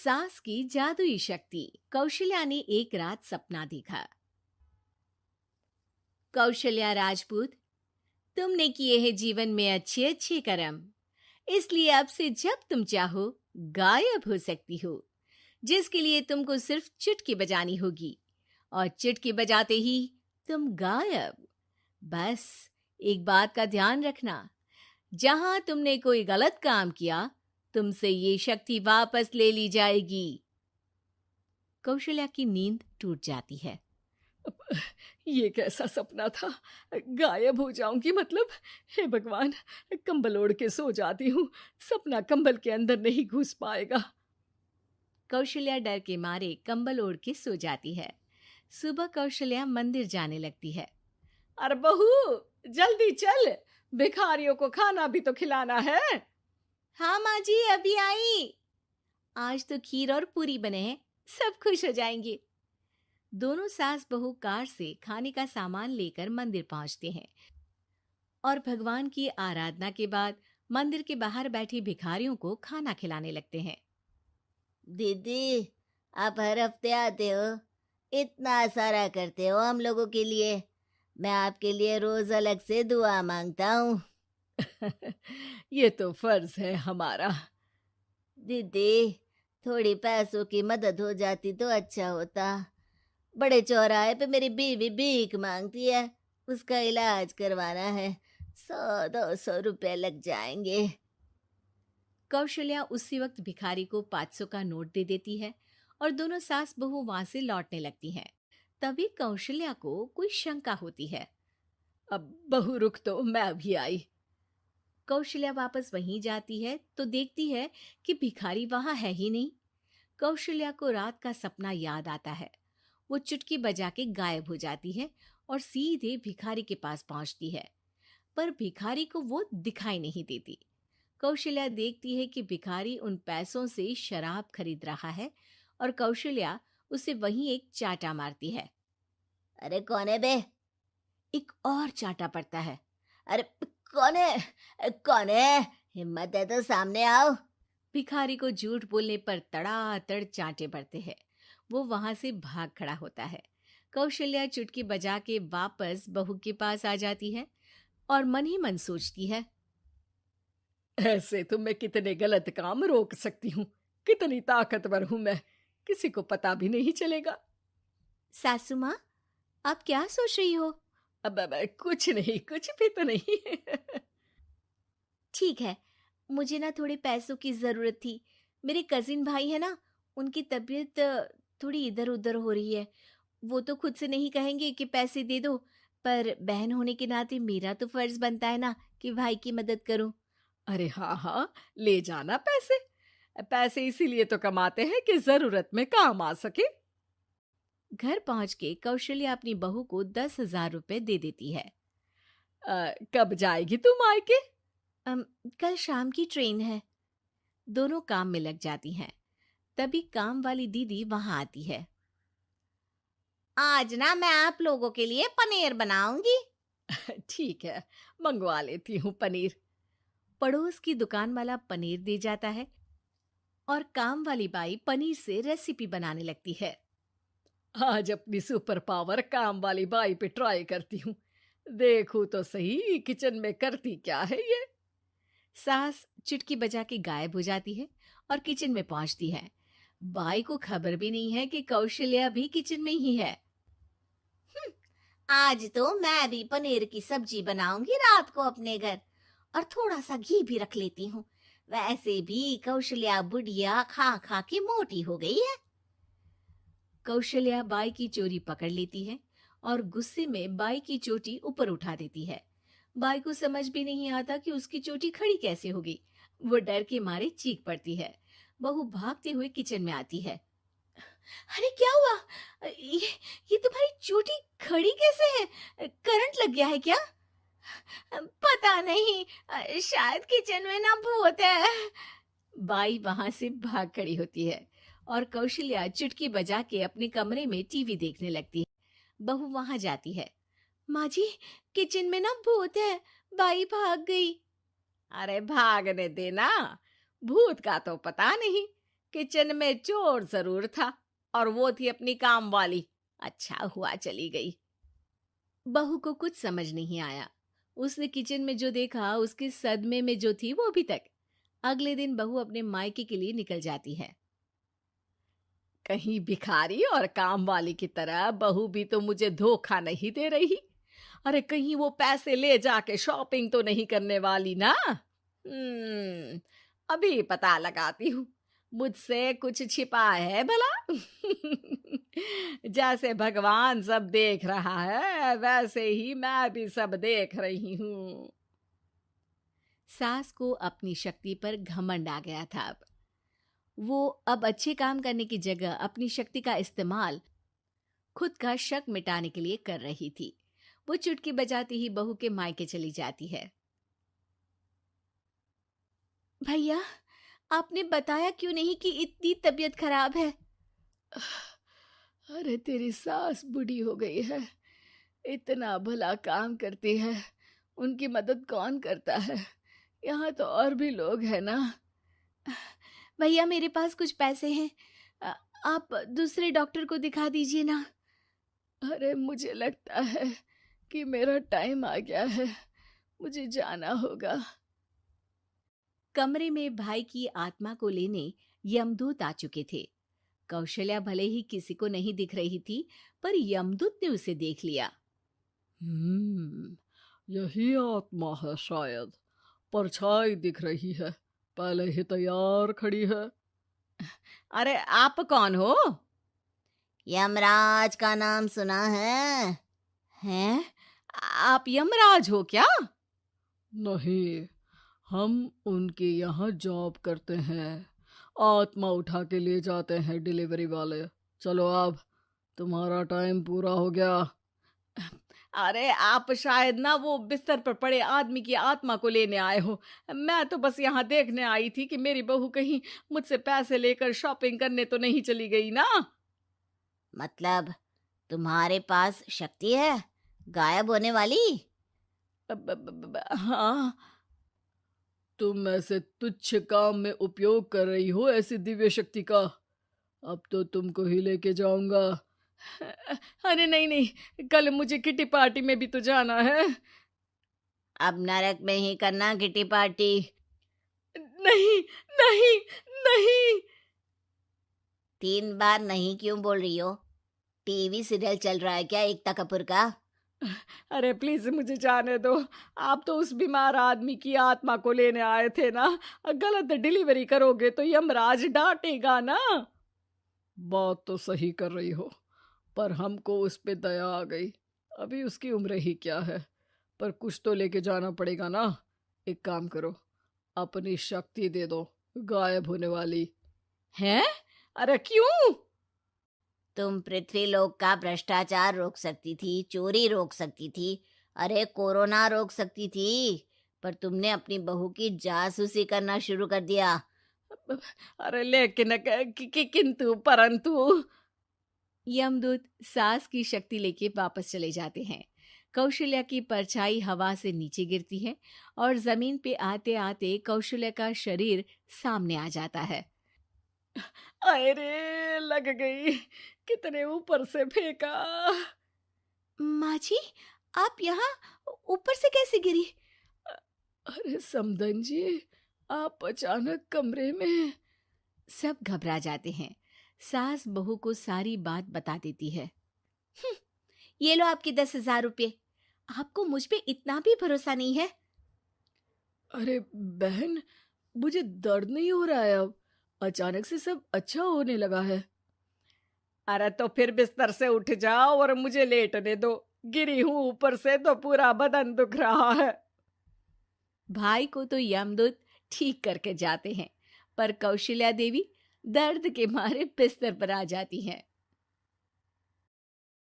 सास की जादुई शक्ति। कौशल्या ने एक रात सपना देखा। कौशल्या राजपूत, तुमने किए हैं जीवन में अच्छे अच्छे कर्म, इसलिए अब से जब तुम चाहो गायब हो सकती हो, जिसके लिए तुमको सिर्फ चुटकी बजानी होगी और चुटकी बजाते ही तुम गायब। बस एक बात का ध्यान रखना, जहां तुमने कोई गलत काम किया तुमसे ये शक्ति वापस ले ली जाएगी। कौशल्या की नींद टूट जाती है। ये कैसा सपना था? गायब हो जाऊंगी मतलब? हे भगवान, कंबल ओढ़ के सो जाती हूँ, सपना कंबल के अंदर नहीं घुस पाएगा। कौशल्या डर के मारे कंबल ओढ़ के सो जाती है। सुबह कौशल्या मंदिर जाने लगती है। अरे बहू, जल्दी चल, भिखारियों को खाना भी तो खिलाना है। हाँ माँ जी, अभी आई। आज तो खीर और पूरी बने हैं, सब खुश हो जाएंगे। दोनों सास बहू कार से खाने का सामान लेकर मंदिर पहुंचते हैं और भगवान की आराधना के बाद मंदिर के बाहर बैठे भिखारियों को खाना खिलाने लगते हैं। दीदी, आप हर हफ्ते आते हो, इतना सारा करते हो हम लोगों के लिए। मैं आपके लिए रोज अलग से दुआ मांगता हूँ। ये तो फर्ज है हमारा। दीदी, थोड़ी पैसों की मदद हो जाती तो अच्छा होता। बड़े चौराहे पे मेरी बीवी भीख मांगती है, उसका इलाज करवाना है, 100-200 रुपए लग जाएंगे। कौशल्या उसी वक्त भिखारी को 500 का नोट दे देती है और दोनों सास बहू वहां से लौटने लगती हैं। तभी कौशल्या को कोई शंका होती है। अब बहू रुक, तो मैं अभी आई। कौशल्या वापस वहीं जाती है तो देखती है कि भिखारी वहां है ही नहीं। कौशल्या को रात का सपना याद आता है। वो चुटकी बजा के गायब हो जाती है और सीधे भिखारी के पास पहुंचती है, पर भिखारी को वो दिखाई नहीं देती। कौशल्या देखती है कि भिखारी उन पैसों से शराब खरीद रहा है और कौशल्या उसे वहीं एक चाटा मारती है। अरे कौन है बे? एक और चाटा पड़ता है। अरे कौन है? कौन है? हिम्मत है तो सामने आओ। भिखारी को झूठ बोलने पर तड़ातड़ चांटे पड़ते हैं। वो वहां से भाग खड़ा होता है। कौशल्या चुटकी बजा के वापस बहू के पास आ जाती है और मन ही मन सोचती है, ऐसे तो मैं कितने गलत काम रोक सकती हूँ, कितनी ताकतवर हूँ मैं, किसी को पता भी नहीं चलेगा। सासू माँ, आप क्या सोच रही हो? अब कुछ नहीं, कुछ भी तो नहीं। ठीक है, मुझे ना थोड़े पैसों की जरूरत थी। मेरे कजिन भाई है ना, उनकी तबीयत थोड़ी इधर उधर हो रही है। वो तो खुद से नहीं कहेंगे कि पैसे दे दो, पर बहन होने के नाते मेरा तो फर्ज बनता है ना कि भाई की मदद करूं। अरे हाँ हाँ, ले जाना पैसे। पैसे इसीलिए तो कमाते हैं कि जरूरत में काम आ सके। घर पहुंच के कौशल्या अपनी बहू को 10,000 रुपए दे देती है। कब जाएगी तुम मायके? कल शाम की ट्रेन है। दोनों काम में लग जाती हैं। तभी काम वाली दीदी वहां आती है। आज ना मैं आप लोगों के लिए पनीर बनाऊंगी। ठीक है, मंगवा लेती हूँ पनीर। पड़ोस की दुकान वाला पनीर दे जाता है और काम वाली बाई पनीर से रेसिपी बनाने लगती है। आज अपनी सुपर पावर काम वाली बाई पे ट्राई करती हूँ, देखूं तो सही किचन में करती क्या है ये। सास चुटकी बजा के गायब हो जाती है और किचन में पहुंचती है। बाई को खबर भी नहीं है कि कौशल्या भी किचन में ही है। आज तो मैं भी पनीर की सब्जी बनाऊंगी रात को अपने घर, और थोड़ा सा घी भी रख लेती हूँ। वैसे भी कौशल्या बुढ़िया खा खा के मोटी हो गई है। कौशल्या बाई की चोरी पकड़ लेती है और गुस्से में बाई की चोटी ऊपर उठा देती है। बाई को समझ भी नहीं आता कि उसकी चोटी खड़ी कैसे हो गई। वो डर के मारे चीख पड़ती है। बहू भागते हुए किचन में आती है। अरे क्या हुआ? ये तुम्हारी चोटी खड़ी कैसे है? करंट लग गया है क्या? पता नहीं, शायद किचन में ना भूत है। बाई वहां से भाग खड़ी होती है और कौशल्या चुटकी बजा के अपने कमरे में टीवी देखने लगती है। बहू वहां जाती है। माँ जी, किचन में ना भूत है, बाई भाग गई। अरे भागने देना, भूत का तो पता नहीं, किचन में चोर जरूर था और वो थी अपनी काम वाली। अच्छा हुआ चली गई। बहू को कुछ समझ नहीं आया। उसने किचन में जो देखा उसके सदमे में जो थी वो अभी तक। अगले दिन बहू अपने मायके के लिए निकल जाती है। कहीं भिखारी और काम वाली की तरह बहू भी तो मुझे धोखा नहीं दे रही। अरे कहीं वो पैसे ले जाके शॉपिंग तो नहीं करने वाली ना। अभी पता लगाती हूँ मुझसे कुछ छिपा है भला। जैसे भगवान सब देख रहा है वैसे ही मैं भी सब देख रही हूँ। सास को अपनी शक्ति पर घमंड आ गया था। वो अब अच्छे काम करने की जगह अपनी शक्ति का इस्तेमाल खुद का शक मिटाने के लिए कर रही थी। वो चुटकी बजाती ही बहू के मायके चली जाती है। भैया, आपने बताया क्यों नहीं कि इतनी तबीयत खराब है? अरे तेरी सास बूढ़ी हो गई है, इतना भला काम करती है, उनकी मदद कौन करता है? यहाँ तो और भी लोग हैं ना। भैया, मेरे पास कुछ पैसे हैं, आप दूसरे डॉक्टर को दिखा दीजिए ना। अरे मुझे लगता है कि मेरा टाइम आ गया है, मुझे जाना होगा। कमरे में भाई की आत्मा को लेने यमदूत आ चुके थे। कौशल्या भले ही किसी को नहीं दिख रही थी, पर यमदूत ने उसे देख लिया। यही आत्मा है शायद, परछाई दिख रही है, पहले ही तैयार खड़ी है। अरे आप कौन हो? यमराज का नाम सुना है? हैं? आप यमराज हो क्या? नहीं, हम उनके यहाँ जॉब करते हैं, आत्मा उठा के ले जाते हैं डिलीवरी वाले। चलो अब तुम्हारा टाइम पूरा हो गया। अरे आप शायद ना वो बिस्तर पर पड़े आदमी की आत्मा को लेने आए हो। मैं तो बस यहाँ देखने आई थी कि मेरी बहू कहीं मुझसे पैसे लेकर शॉपिंग करने तो नहीं चली गई ना। मतलब तुम्हारे पास शक्ति है गायब होने वाली? हाँ। तुम ऐसे तुच्छ काम में उपयोग कर रही हो ऐसी दिव्य शक्ति का। अब तो तुमको ही लेके जाऊंगा। अरे नहीं नहीं, कल मुझे किटी पार्टी में भी तो जाना है। अब नरक में ही करना किटी पार्टी। नहीं नहीं नहीं। 3 बार नहीं क्यों बोल रही हो? टीवी सीरियल चल रहा है क्या एकता कपूर का? अरे प्लीज मुझे जाने दो। आप तो उस बीमार आदमी की आत्मा को लेने आए थे ना। गलत डिलीवरी करोगे तो यमराज डांटेगा ना। बात तो सही कर रही हो, पर हमको उस पे दया आ गई। अभी उसकी उम्र ही क्या है, पर कुछ तो लेके जाना पड़ेगा ना। एक काम करो, अपनी शक्ति दे दो, गायब होने वाली। हैं? अरे क्यों? तुम पृथ्वीलोक का भ्रष्टाचार रोक सकती थी, चोरी रोक सकती थी, अरे कोरोना रोक सकती थी, पर तुमने अपनी बहू की जासूसी करना शुरू कर दिया। अरे लेकिन किंतु परंतु। यमदूत सास की शक्ति लेके वापस चले जाते हैं। कौशल्या की परछाई हवा से नीचे गिरती है और जमीन पे आते आते कौशल्या का शरीर सामने आ जाता है। अरे लग गई, कितने ऊपर से फेंका। माँ जी, आप यहाँ ऊपर से कैसे गिरी? अरे समधन जी, आप अचानक कमरे में। सब घबरा जाते हैं। सास बहू को सारी बात बता देती है। ये लो आपके 10,000 रुपये। आपको मुझ पे इतना भी भरोसा नहीं है? अरे बहन, मुझे दर्द नहीं हो रहा है, अब अचानक से सब अच्छा होने लगा है। अरे तो फिर बिस्तर से उठ जाओ और मुझे लेटने दो। गिरी हूं ऊपर से तो पूरा बदन दुख रहा है। भाई को तो यमदूत ठीक करके जाते हैं, पर कौशल्या देवी दर्द के मारे बिस्तर पर आ जाती हैं।